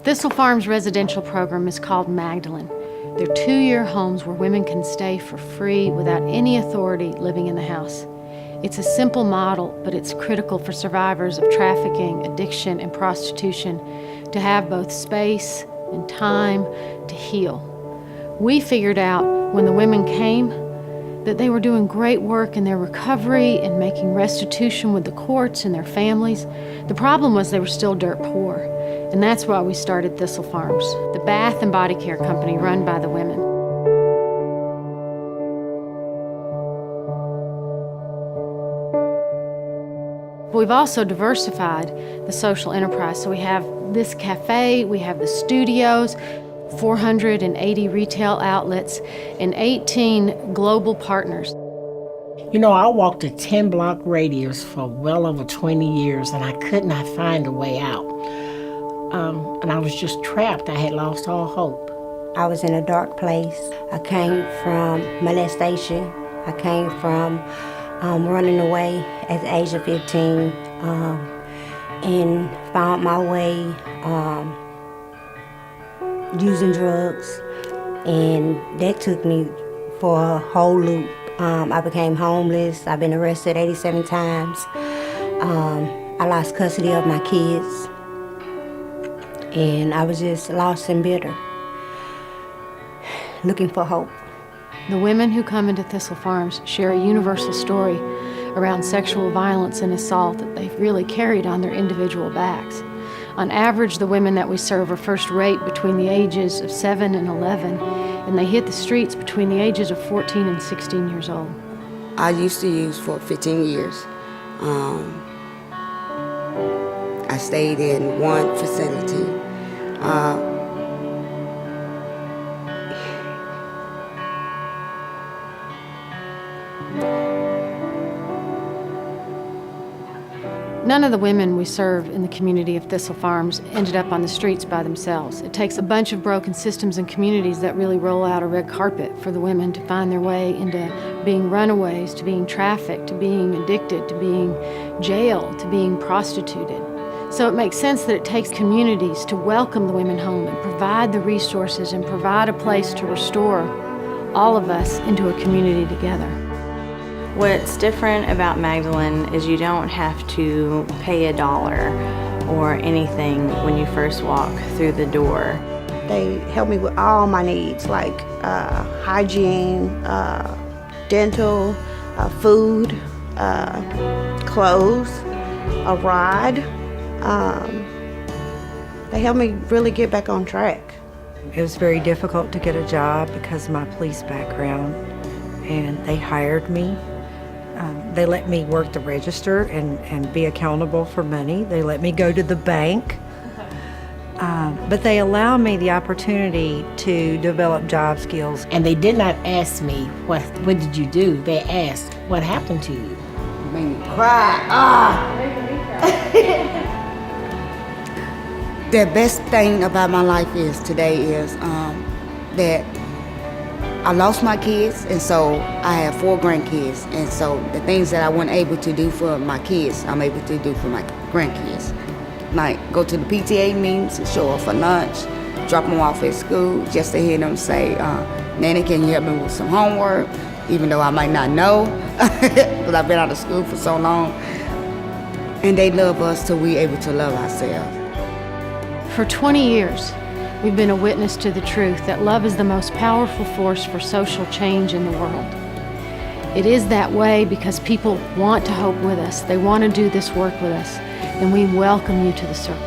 Thistle Farm's residential program is called Magdalene. They're 2-year homes where women can stay for free without any authority living in the house. It's a simple model, but it's critical for survivors of trafficking, addiction, and prostitution to have both space and time to heal. We figured out when the women came that they were doing great work in their recovery and making restitution with the courts and their families. The problem was they were still dirt poor, and that's why we started Thistle Farms, the bath and body care company run by the women. We've also diversified the social enterprise, so we have this cafe, we have the studios, 480 retail outlets, and 18 global partners. You know, I walked a 10-block radius for well over 20 years, and I could not find a way out. And I was just trapped. I had lost all hope. I was in a dark place. I came from molestation. I came from running away at the age of 15 and found my way using drugs, and that took me for a whole loop. I became homeless. I've been arrested 87 times. I lost custody of my kids, and I was just lost and bitter, looking for hope. The women who come into Thistle Farms share a universal story around sexual violence and assault that they've really carried on their individual backs. On average, the women that we serve are first raped between the ages of 7 and 11, and they hit the streets between the ages of 14 and 16 years old. I used to use for 15 years. I stayed in one facility. None of the women we serve in the community of Thistle Farms ended up on the streets by themselves. It takes a bunch of broken systems and communities that really roll out a red carpet for the women to find their way into being runaways, to being trafficked, to being addicted, to being jailed, to being prostituted. So it makes sense that it takes communities to welcome the women home and provide the resources and provide a place to restore all of us into a community together. What's different about Magdalene is you don't have to pay $1 or anything when you first walk through the door. They help me with all my needs, like hygiene, dental, food, clothes, a ride. They help me really get back on track. It was very difficult to get a job because of my police background, and they hired me. They let me work the register and be accountable for money. They let me go to the bank. But they allowed me the opportunity to develop job skills. And they did not ask me, what did you do? They asked, what happened to you? Made me cry. The best thing about my life is that I lost my kids, and so I have 4 grandkids, and so the things that I wasn't able to do for my kids, I'm able to do for my grandkids. Like go to the PTA meetings and show up for lunch, drop them off at school, just to hear them say, Nanny, can you help me with some homework? Even though I might not know, because I've been out of school for so long. And they love us till we're able to love ourselves. For 20 years, we've been a witness to the truth that love is the most powerful force for social change in the world. It is that way because people want to hope with us. They want to do this work with us, and we welcome you to the circle.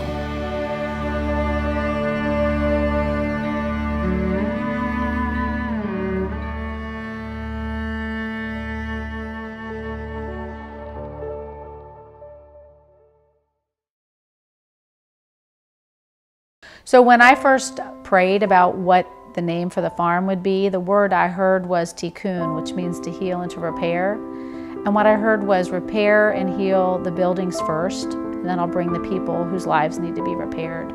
So when I first prayed about what the name for the farm would be, the word I heard was tikkun, which means to heal and to repair. And what I heard was repair and heal the buildings first, and then I'll bring the people whose lives need to be repaired.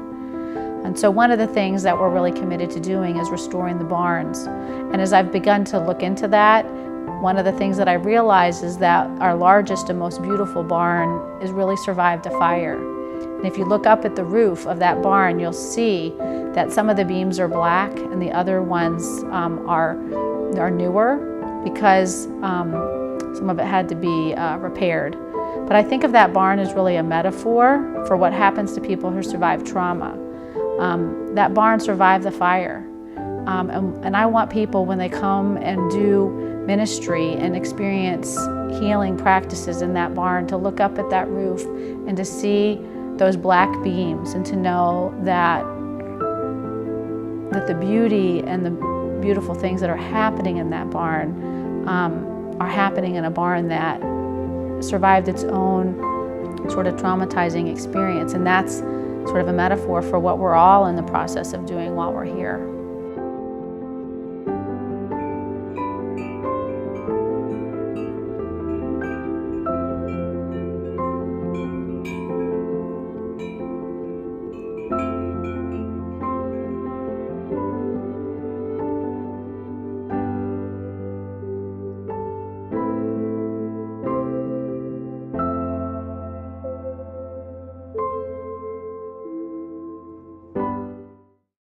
And so one of the things that we're really committed to doing is restoring the barns. And as I've begun to look into that, one of the things that I realized is that our largest and most beautiful barn has really survived a fire. And if you look up at the roof of that barn, you'll see that some of the beams are black and the other ones are newer because some of it had to be repaired. But I think of that barn as really a metaphor for what happens to people who survive trauma. That barn survived the fire. And I want people, when they come and do ministry and experience healing practices in that barn, to look up at that roof and to see those black beams and to know that the beauty and the beautiful things that are happening in that barn are happening in a barn that survived its own sort of traumatizing experience. And that's sort of a metaphor for what we're all in the process of doing while we're here.